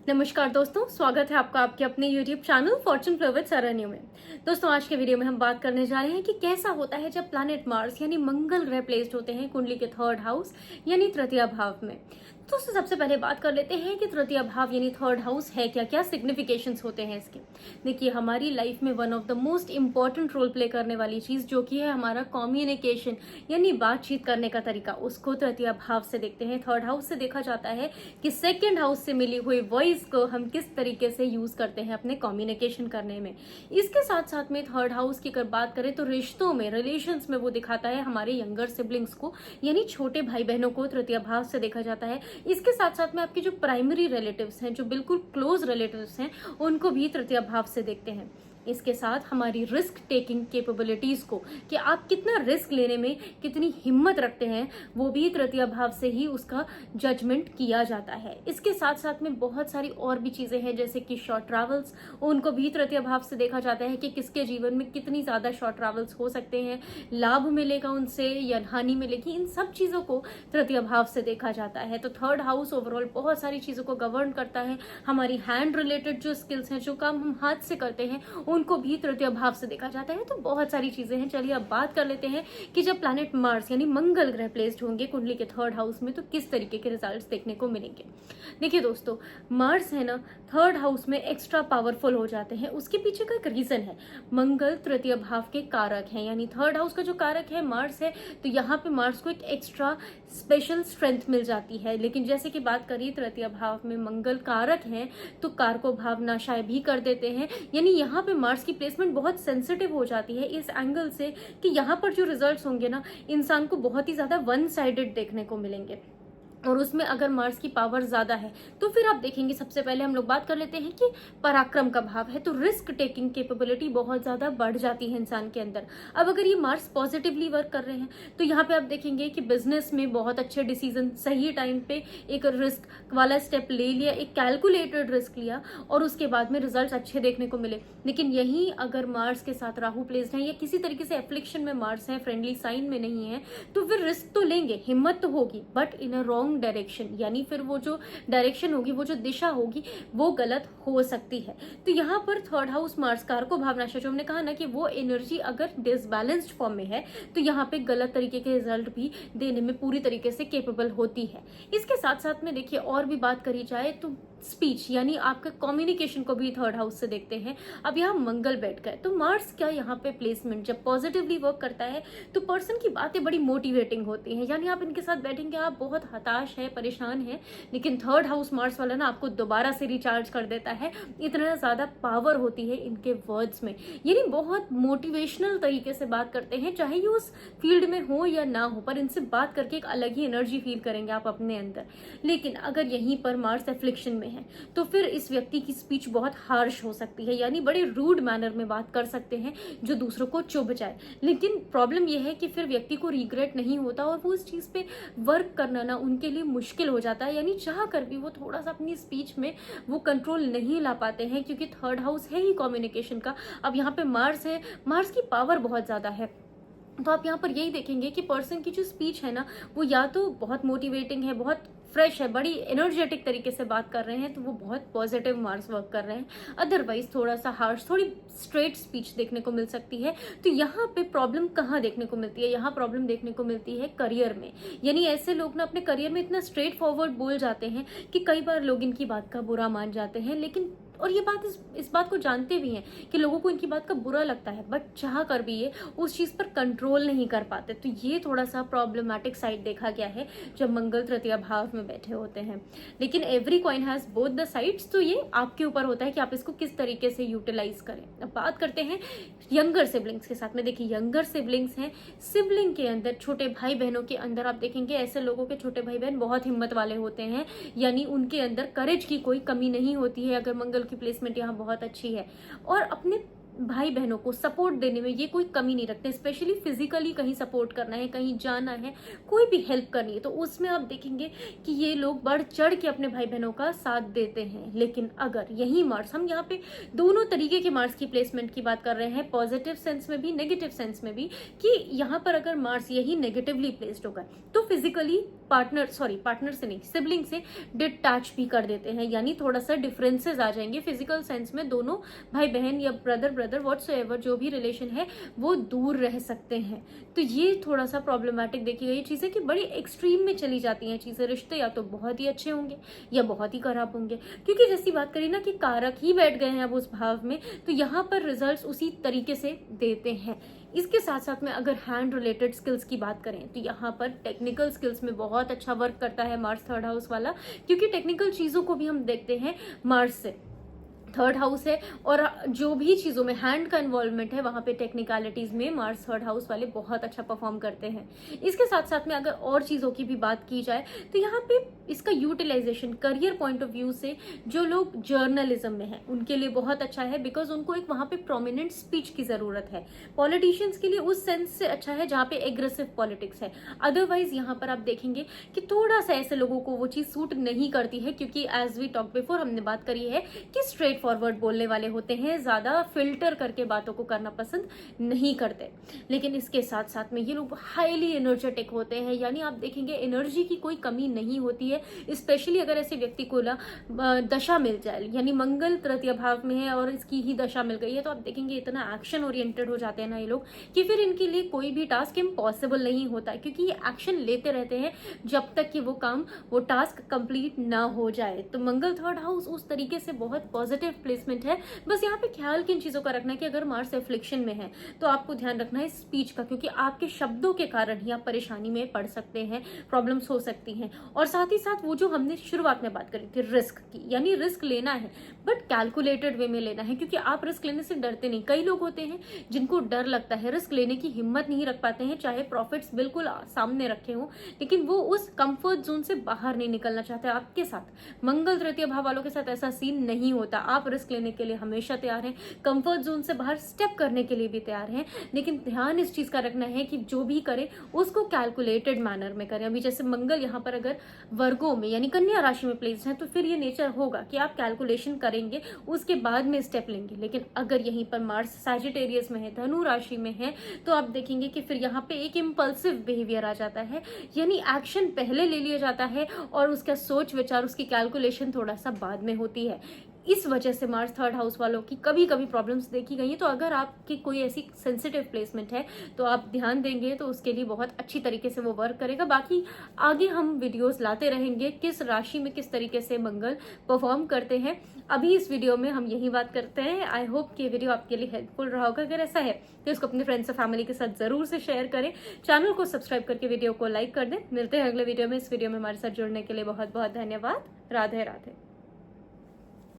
नमस्कार दोस्तों, स्वागत है आपका आपके अपने YouTube channel fortune flow with Saranyu में। दोस्तों, आज के वीडियो में हम बात करने जा रहे हैं कि कैसा होता है जब प्लैनेट मार्स यानी मंगल ग्रह प्लेस्ड होते हैं कुंडली के थर्ड हाउस यानी तृतीय भाव में। दोस्तों, सबसे पहले बात कर लेते हैं कि तृतीय भाव यानी थर्ड हाउस है क्या, क्या सिग्निफिकेशंस होते हैं इसके। देखिए, हमारी लाइफ में one of the most important role play करने वाली चीज जो कि है हमारा कम्युनिकेशन यानी बातचीत करने का तरीका, उसको तृतीय भाव से देखते हैं। थर्ड हाउस से देखा जाता है कि सेकेंड हाउस से मिली हुई वॉइस को हम किस तरीके से यूज करते हैं अपने कम्युनिकेशन करने में। इसके साथ साथ में थर्ड हाउस की अगर बात करें तो रिश्तों में, रिलेशंस में वो दिखाता है हमारे यंगर सिबलिंग्स को यानी छोटे भाई बहनों को तृतीय भाव से देखा जाता है। इसके साथ साथ में आपके जो प्राइमरी रिलेटिव्स हैं, जो बिल्कुल क्लोज रिलेटिव्स हैं, उनको भी तृतीय भाव से देखते हैं। इसके साथ हमारी रिस्क टेकिंग कैपेबिलिटीज को, कि आप कितना रिस्क लेने में कितनी हिम्मत रखते हैं, वो भी तृतीय भाव से ही उसका जजमेंट किया जाता है। इसके साथ साथ में बहुत सारी और भी चीजें हैं जैसे कि शॉर्ट ट्रैवल्स, उनको भी तृतीय भाव से देखा जाता है कि किसके जीवन में कितनी ज्यादा शॉर्ट ट्रैवल्स हो सकते हैं, लाभ मिलेगा उनसे या हानि मिलेगी, इन सब चीजों को तृतीय भाव से देखा जाता है। तो थर्ड हाउस ओवरऑल बहुत सारी चीजों को गवर्न करता है। हमारी हैंड रिलेटेड जो स्किल्स हैं, जो काम हम हाथ से करते हैं, उनको भी तृतीय भाव से देखा जाता है। तो बहुत सारी चीजें हैं। चलिए अब बात कर लेते हैं कि जब प्लैनेट मार्स यानी मंगल ग्रह प्लेस्ड होंगे कुंडली के थर्ड हाउस में तो किस तरीके के रिजल्ट्स देखने को मिलेंगे। देखिए दोस्तों, मार्स है ना थर्ड हाउस में एक्स्ट्रा पावरफुल हो जाते हैं। उसके पीछे का एक रीजन है, मंगल तृतीय भाव के कारक हैं, यानी थर्ड हाउस का जो कारक है मार्स है, तो यहाँ पे मार्स को एक एक्स्ट्रा स्पेशल स्ट्रेंथ मिल जाती है। लेकिन जैसे कि बात करिए तृतीय भाव में मंगल कारक हैं तो कारको भाव नाशाय भी कर देते हैं। यानी यहाँ पे मार्स की प्लेसमेंट बहुत सेंसिटिव हो जाती है इस एंगल से कि यहाँ पर जो रिजल्ट्स होंगे ना, इंसान को बहुत ही ज्यादा वन साइडेड देखने को मिलेंगे। और उसमें अगर मार्स की पावर ज्यादा है तो फिर आप देखेंगे, सबसे पहले हम लोग बात कर लेते हैं कि पराक्रम का भाव है तो रिस्क टेकिंग कैपेबिलिटी बहुत ज्यादा बढ़ जाती है इंसान के अंदर। अब अगर ये मार्स पॉजिटिवली वर्क कर रहे हैं तो यहाँ पे आप देखेंगे कि बिजनेस में बहुत अच्छे डिसीजन, सही टाइम पे एक रिस्क वाला स्टेप ले लिया, एक कैलकुलेटेड रिस्क लिया और उसके बाद में रिजल्ट अच्छे देखने को मिले। लेकिन यही अगर मार्स के साथ राहु प्लेस्ड है या किसी तरीके से एफ्लिक्शन में मार्स है, फ्रेंडली साइन में नहीं है, तो फिर रिस्क तो लेंगे, हिम्मत तो होगी, but in a wrong direction, यानी फिर वो जो डायरेक्शन होगी, वो जो दिशा होगी, वो गलत हो सकती है। तो यहाँ पर थर्ड हाउस मार्स कारको भावनाशा, जो हमने कहा ना कि वो एनर्जी अगर डिसबैलेंस्ड फॉर्म में है तो यहाँ पे गलत तरीके के रिजल्ट भी देने में पूरी तरीके से केपेबल होती है। इसके साथ साथ में देखिए और भी बात करी जाए तो स्पीच यानी आपका कम्युनिकेशन को भी थर्ड हाउस से देखते हैं। अब यहाँ मंगल बैठ गए तो मार्स क्या यहाँ पे प्लेसमेंट जब पॉजिटिवली वर्क करता है तो पर्सन की बातें बड़ी मोटिवेटिंग होती हैं। यानी आप इनके साथ बैठेंगे, आप बहुत हताश है, परेशान है, लेकिन थर्ड हाउस मार्स वाला ना आपको दोबारा से रिचार्ज कर देता है। इतना ज्यादा पावर होती है इनके वर्ड्स में, यानी बहुत मोटिवेशनल तरीके से बात करते हैं, चाहे ये उस फील्ड में हो या ना हो, पर इनसे बात करके एक अलग ही एनर्जी फील करेंगे आप अपने अंदर। लेकिन अगर यहीं पर मार्स एफ्लिक्शन में है तो फिर इस व्यक्ति की स्पीच बहुत हार्श हो सकती है, यानी बड़े रूड मैनर में बात कर सकते हैं जो दूसरों को चुभ जाए। लेकिन प्रॉब्लम यह है कि फिर व्यक्ति को रिग्रेट नहीं होता और वो उस चीज पे वर्क करना ना उनके लिए मुश्किल हो जाता है। यानी चाह कर भी वो थोड़ा सा अपनी स्पीच में वो कंट्रोल नहीं ला पाते हैं क्योंकि थर्ड हाउस है ही कम्युनिकेशन का। अब यहाँ पे मार्स है, मार्स की पावर बहुत ज्यादा है, तो आप यहाँ पर यही देखेंगे कि पर्सन की जो स्पीच है ना वो या तो बहुत मोटिवेटिंग है, बहुत फ्रेश है, बड़ी एनर्जेटिक तरीके से बात कर रहे हैं तो वो बहुत पॉजिटिव मार्क्स वर्क कर रहे हैं। अदरवाइज थोड़ा सा हार्श, थोड़ी स्ट्रेट स्पीच देखने को मिल सकती है। तो यहाँ पे प्रॉब्लम कहाँ देखने को मिलती है, यहाँ प्रॉब्लम देखने को मिलती है करियर में। यानी ऐसे लोग ना अपने करियर में इतना स्ट्रेट फॉरवर्ड बोल जाते हैं कि कई बार लोग इनकी बात का बुरा मान जाते हैं। लेकिन और ये बात इस बात को जानते भी हैं कि लोगों को इनकी बात का बुरा लगता है, बट चाह कर भी ये उस चीज पर कंट्रोल नहीं कर पाते। तो ये थोड़ा सा प्रॉब्लमैटिक साइड देखा गया है जब मंगल तृतीय भाव में बैठे होते हैं। लेकिन every coin has both the sides, तो ये आपके ऊपर होता है कि आप इसको किस तरीके से यूटिलाइज करें। अब बात करते हैं यंगर सिबलिंग्स के साथ में। देखिए यंगर सिबलिंग्स हैं, सिबलिंग के अंदर, छोटे भाई बहनों के अंदर आप देखेंगे ऐसे लोगों के छोटे भाई बहन बहुत हिम्मत वाले होते हैं, यानी उनके अंदर करेज की कोई कमी नहीं होती है अगर मंगल की प्लेसमेंट यहाँ बहुत अच्छी है। और अपने भाई बहनों को सपोर्ट देने में ये कोई कमी नहीं रखते, स्पेशली फिजिकली कहीं सपोर्ट करना है, कहीं जाना है, कोई भी हेल्प करनी है तो उसमें आप देखेंगे कि ये लोग बढ़ चढ़ के अपने भाई बहनों का साथ देते हैं। लेकिन अगर यही मार्स, हम यहाँ पे दोनों तरीके के मार्स की प्लेसमेंट की बात कर रहे हैं, पॉजिटिव सेंस में भी, नेगेटिव सेंस में भी, कि यहाँ पर अगर मार्स यही नेगेटिवली प्लेस्ड होगा तो फिजिकली पार्टनर से नहीं, सिबलिंग से डिटैच भी कर देते हैं, यानी थोड़ा सा डिफरेंसेस आ जाएंगे फिजिकल सेंस में। दोनों भाई बहन या ब्रदर व्हाट्सएवर जो भी रिलेशन है वो दूर रह सकते हैं। तो ये थोड़ा सा प्रॉब्लमेटिक देखी गई चीजें कि बड़ी एक्सट्रीम में चली जाती हैं चीजें। रिश्ते या तो बहुत ही अच्छे होंगे या बहुत ही खराब होंगे, क्योंकि जैसी बात करी ना कि कारक ही बैठ गए हैं अब उस भाव में, तो यहाँ पर रिजल्ट्स उसी तरीके से देते हैं। इसके साथ साथ में अगर हैंड रिलेटेड स्किल्स की बात करें तो यहाँ पर टेक्निकल स्किल्स में बहुत अच्छा वर्क करता है मार्स थर्ड हाउस वाला, क्योंकि टेक्निकल चीजों को भी हम देखते हैं मार्स से। थर्ड हाउस है और जो भी चीजों में हैंड का इन्वॉल्वमेंट है वहां पे टेक्निकलिटीज में मार्स थर्ड हाउस वाले बहुत अच्छा परफॉर्म करते हैं। इसके साथ साथ में अगर और चीजों की भी बात की जाए तो यहाँ पे इसका utilization career point of view से जो लोग जर्नलिज्म में है उनके लिए बहुत अच्छा है, बिकॉज उनको एक वहां पे प्रोमिनेंट स्पीच की जरूरत है। पॉलिटिशियंस के लिए उस सेंस से अच्छा है जहाँ पे एग्रेसिव पॉलिटिक्स है। अदरवाइज यहाँ पर आप देखेंगे कि थोड़ा सा ऐसे लोगों को वो चीज सूट नहीं करती है, क्योंकि एज वी टॉक बिफोर हमने बात करी है कि स्ट्रेट फॉरवर्ड बोलने वाले होते हैं, ज्यादा फिल्टर करके बातों को करना पसंद नहीं करते। लेकिन इसके साथ साथ में ये लोग हाईली एनर्जेटिक होते हैं, यानी आप देखेंगे एनर्जी की कोई कमी नहीं होती है। स्पेशली अगर ऐसे व्यक्ति को दशा मिल जाए, यानी मंगल तृतीय भाव में है और इसकी ही दशा मिल गई है, तो आप देखेंगे इतना एक्शन ओरिएंटेड हो जाते हैं ना ये लोग कि फिर इनके लिए कोई भी टास्क इम्पॉसिबल नहीं होता, क्योंकि ये एक्शन लेते रहते हैं जब तक कि वो टास्क कंप्लीट ना हो जाए। तो मंगल थर्ड हाउस उस तरीके से बहुत पॉजिटिव प्लेसमेंट है। बस यहाँ पे ख्याल किन चीजों का रखना है कि अगर मार्स एफ्लिक्शन में है तो आपको ध्यान रखना है स्पीच का, क्योंकि आपके शब्दों के कारण ही आप परेशानी में पड़ सकते हैं, प्रॉब्लम्स हो सकती हैं। और साथ ही साथ वो जो हमने शुरुआत में बात करी थी रिस्क की, यानी रिस्क लेना है बट कैलकुलेटेड वे में लेना है, क्योंकि आप रिस्क लेने से डरते नहीं। कई लोग होते हैं जिनको डर लगता है, रिस्क लेने की हिम्मत नहीं रख पाते हैं, चाहे प्रॉफिट्स बिल्कुल सामने रखे हों, लेकिन वो उस कंफर्ट जोन से बाहर नहीं निकलना चाहते। आपके साथ मंगल तृतीय भाव वालों के साथ ऐसा सीन नहीं होता। आप रिस्क लेने के लिए हमेशा तैयार हैं, कंफर्ट जोन से बाहर स्टेप करने के लिए भी तैयार हैं, लेकिन ध्यान इस चीज का रखना है कि जो भी करें उसको कैलकुलेटेड मैनर में करें। अभी जैसे मंगल यहाँ पर अगर वर्गों में यानी कन्या राशि में प्लेस है तो फिर ये नेचर होगा कि आप कैलकुलेशन करेंगे उसके बाद में स्टेप लेंगे। लेकिन अगर यहीं पर मार्स सैजिटेरियस में है, धनु राशि में है, तो आप देखेंगे कि फिर यहाँ पे एक इम्पल्सिव बिहेवियर आ जाता है, यानी एक्शन पहले ले लिया जाता है और उसका सोच विचार, उसकी कैलकुलेशन थोड़ा सा बाद में होती है। इस वजह से मार्स थर्ड हाउस वालों की कभी कभी प्रॉब्लम्स देखी गई हैं। तो अगर आपकी कोई ऐसी सेंसिटिव प्लेसमेंट है तो आप ध्यान देंगे तो उसके लिए बहुत अच्छी तरीके से वो वर्क करेगा। बाकी आगे हम वीडियोस लाते रहेंगे किस राशि में किस तरीके से मंगल परफॉर्म करते हैं। अभी इस वीडियो में हम यही बात करते हैं। आई होप कि वीडियो आपके लिए हेल्पफुल रहा होगा। अगर ऐसा है तो इसको अपने फ्रेंड्स और फैमिली के साथ जरूर से शेयर करें, चैनल को सब्सक्राइब करके वीडियो को लाइक कर दें। मिलते हैं अगले वीडियो में। इस वीडियो में हमारे साथ जुड़ने के लिए बहुत बहुत धन्यवाद। राधे राधे।